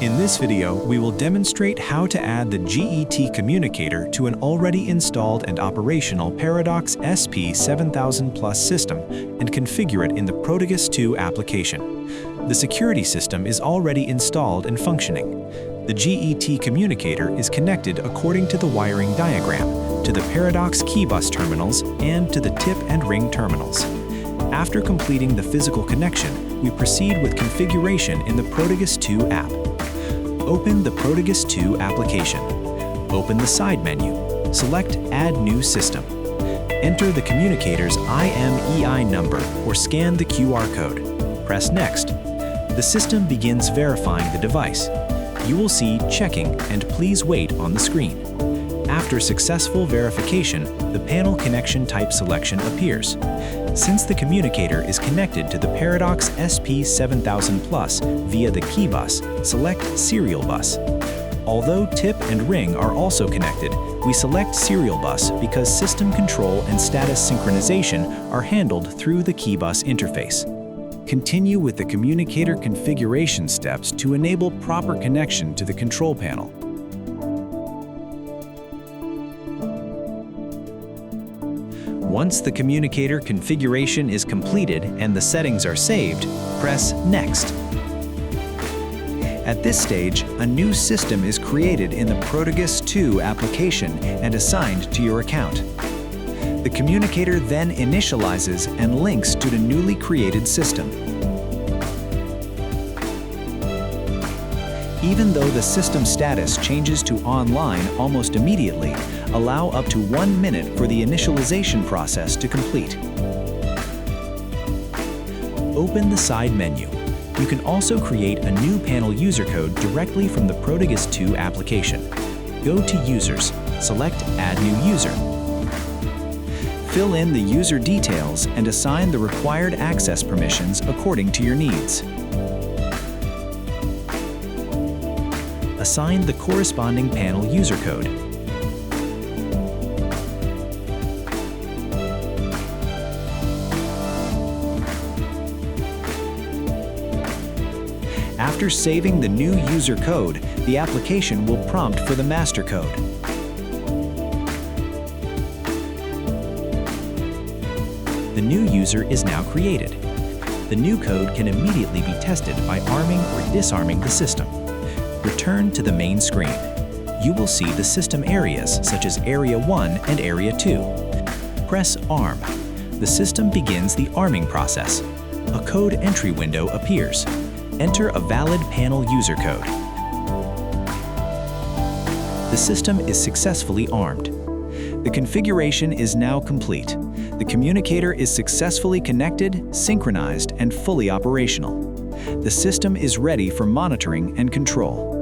In this video, we will demonstrate how to add the GET communicator to an already installed and operational Paradox SP7000 Plus system and configure it in the Paradox 2 application. The security system is already installed and functioning. The GET communicator is connected according to the wiring diagram to the Paradox KeyBus terminals and to the TIP and ring terminals. After completing the physical connection, we proceed with configuration in the Paradox 2 app. Open the Paradox 2 application. Open the side menu. Select Add New System. Enter the communicator's IMEI number or scan the QR code. Press Next. The system begins verifying the device. You will see Checking and Please Wait on the screen. After successful verification, the panel connection type selection appears. Since the communicator is connected to the Paradox SP7000 Plus via the KeyBus, select Serial Bus. Although TIP and ring are also connected, we select Serial Bus because system control and status synchronization are handled through the KeyBus interface. Continue with the communicator configuration steps to enable proper connection to the control panel. Once the communicator configuration is completed and the settings are saved, press Next. At this stage, a new system is created in the Paradox 2 application and assigned to your account. The communicator then initializes and links to the newly created system. Even though the system status changes to online almost immediately, allow up to 1 minute for the initialization process to complete. Open the side menu. You can also create a new panel user code directly from the Paradox 2 application. Go to Users, select Add New User. Fill in the user details and assign the required access permissions according to your needs. Assign the corresponding panel user code. After saving the new user code, the application will prompt for the master code. The new user is now created. The new code can immediately be tested by arming or disarming the system. Return to the main screen. You will see the system areas such as Area 1 and Area 2. Press Arm. The system begins the arming process. A code entry window appears. Enter a valid panel user code. The system is successfully armed. The configuration is now complete. The communicator is successfully connected, synchronized, and fully operational. The system is ready for monitoring and control.